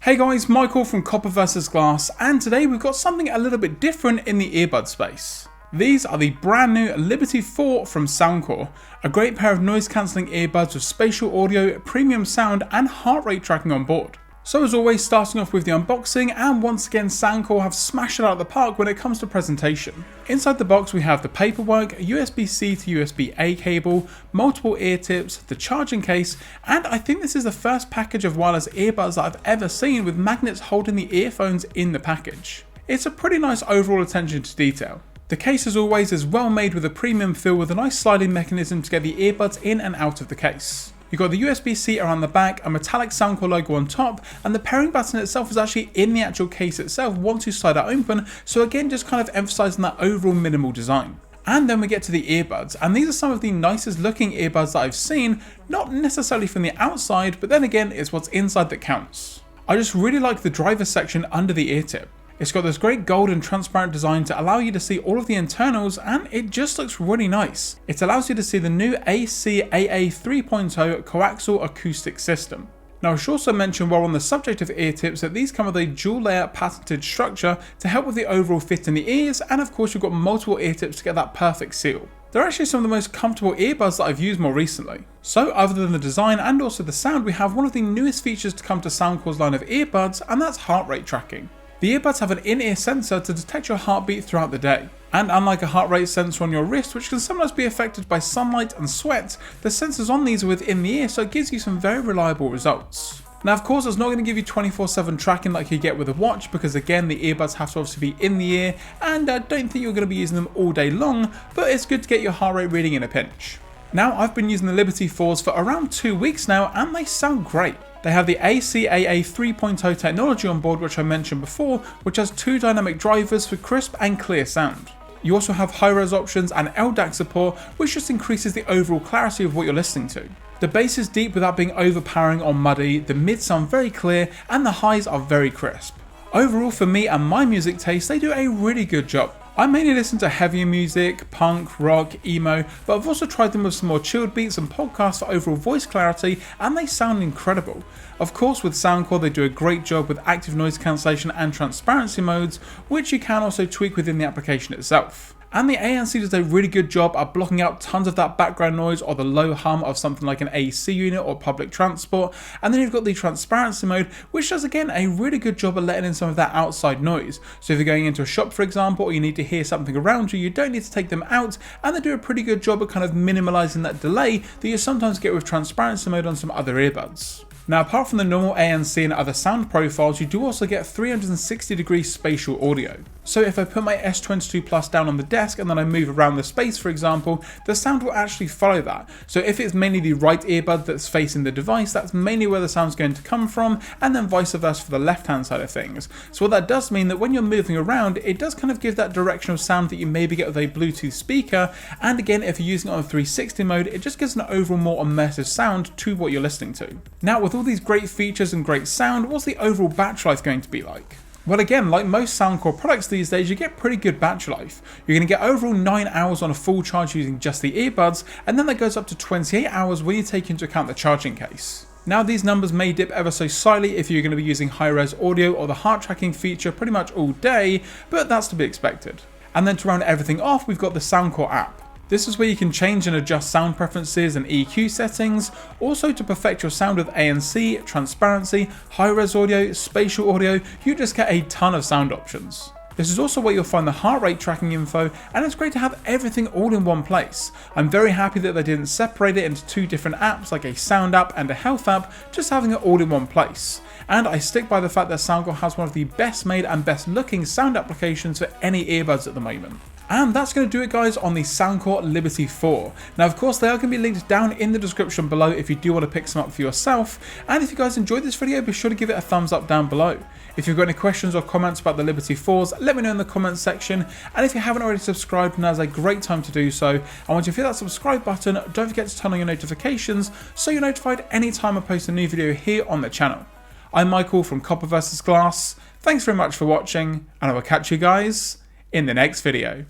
Hey guys, Michael from Copper vs Glass, and today we've got something a little bit different in the earbud space. These are the brand new Liberty 4 from Soundcore, a great pair of noise cancelling earbuds with spatial audio, premium sound and heart rate tracking on board. So as always, starting off with the unboxing, and once again Soundcore have smashed it out of the park when it comes to presentation. Inside the box we have the paperwork, USB-C to USB-A cable, multiple ear tips, the charging case, and I think this is the first package of wireless earbuds that I've ever seen with magnets holding the earphones in the package. It's a pretty nice overall attention to detail. The case as always is well made with a premium feel with a nice sliding mechanism to get the earbuds in and out of the case. You've got the USB-C around the back, a metallic Soundcore logo on top, and the pairing button itself is actually in the actual case itself once you slide that open, so again just kind of emphasising that overall minimal design. And then we get to the earbuds, and these are some of the nicest looking earbuds that I've seen, not necessarily from the outside, but then again it's what's inside that counts. I just really like the driver section under the ear tip. It's got this great gold and transparent design to allow you to see all of the internals, and it just looks really nice. It allows you to see the new ACAA 3.0 coaxial acoustic system. Now I should also mention, while on the subject of ear tips, that these come with a dual layer patented structure to help with the overall fit in the ears, and of course you've got multiple ear tips to get that perfect seal. They're actually some of the most comfortable earbuds that I've used more recently. So other than the design and also the sound, we have one of the newest features to come to Soundcore's line of earbuds, and that's heart rate tracking. The earbuds have an in-ear sensor to detect your heartbeat throughout the day, and unlike a heart rate sensor on your wrist, which can sometimes be affected by sunlight and sweat, the sensors on these are within the ear, so it gives you some very reliable results. Now of course it's not going to give you 24/7 tracking like you get with a watch, because again the earbuds have to obviously be in the ear, and I don't think you're going to be using them all day long, but it's good to get your heart rate reading in a pinch. Now I've been using the Liberty 4s for around 2 weeks now, and they sound great. They have the ACAA 3.0 technology on board, which I mentioned before, which has 2 dynamic drivers for crisp and clear sound. You also have high-res options and LDAC support, which just increases the overall clarity of what you're listening to. The bass is deep without being overpowering or muddy, the mids sound very clear, and the highs are very crisp. Overall, for me and my music taste, they do a really good job. I mainly listen to heavier music, punk, rock, emo, but I've also tried them with some more chilled beats and podcasts for overall voice clarity, and they sound incredible. Of course, with Soundcore they do a great job with active noise cancellation and transparency modes, which you can also tweak within the application itself. And the ANC does a really good job at blocking out tons of that background noise or the low hum of something like an AC unit or public transport. And then you've got the transparency mode, which does again a really good job at letting in some of that outside noise. So if you're going into a shop, for example, or you need to hear something around you, you don't need to take them out, and they do a pretty good job at kind of minimalising that delay that you sometimes get with transparency mode on some other earbuds. Now apart from the normal ANC and other sound profiles, you do also get 360-degree spatial audio. So if I put my S22 Plus down on the desk and then I move around the space, for example, the sound will actually follow that. So if it's mainly the right earbud that's facing the device, that's mainly where the sound's going to come from, and then vice versa for the left-hand side of things. So what that does mean that when you're moving around, it does kind of give that directional sound that you maybe get with a Bluetooth speaker, and again if you're using it on 360 mode, it just gives an overall more immersive sound to what you're listening to. Now with all these great features and great sound, what's the overall battery life going to be like? Well again, like most Soundcore products these days, you get pretty good battery life. You're going to get overall 9 hours on a full charge using just the earbuds, and then that goes up to 28 hours when you take into account the charging case. Now these numbers may dip ever so slightly if you're going to be using high-res audio or the heart tracking feature pretty much all day, but that's to be expected. And then to round everything off, we've got the Soundcore app. This is where you can change and adjust sound preferences and EQ settings, also to perfect your sound with ANC, transparency, high-res audio, spatial audio. You just get a ton of sound options. This is also where you'll find the heart rate tracking info, and it's great to have everything all in one place. I'm very happy that they didn't separate it into 2 different apps like a sound app and a health app, just having it all in one place. And I stick by the fact that Soundcore has one of the best made and best looking sound applications for any earbuds at the moment. And that's going to do it guys on the Soundcore Liberty 4. Now of course they are going to be linked down in the description below if you do want to pick some up for yourself, and if you guys enjoyed this video, be sure to give it a thumbs up down below. If you've got any questions or comments about the Liberty 4s, let me know in the comments section, and if you haven't already subscribed, now's a great time to do so, and once you hit that subscribe button, don't forget to turn on your notifications so you're notified anytime I post a new video here on the channel. I'm Michael from Copper vs Glass, thanks very much for watching, and I will catch you guys in the next video.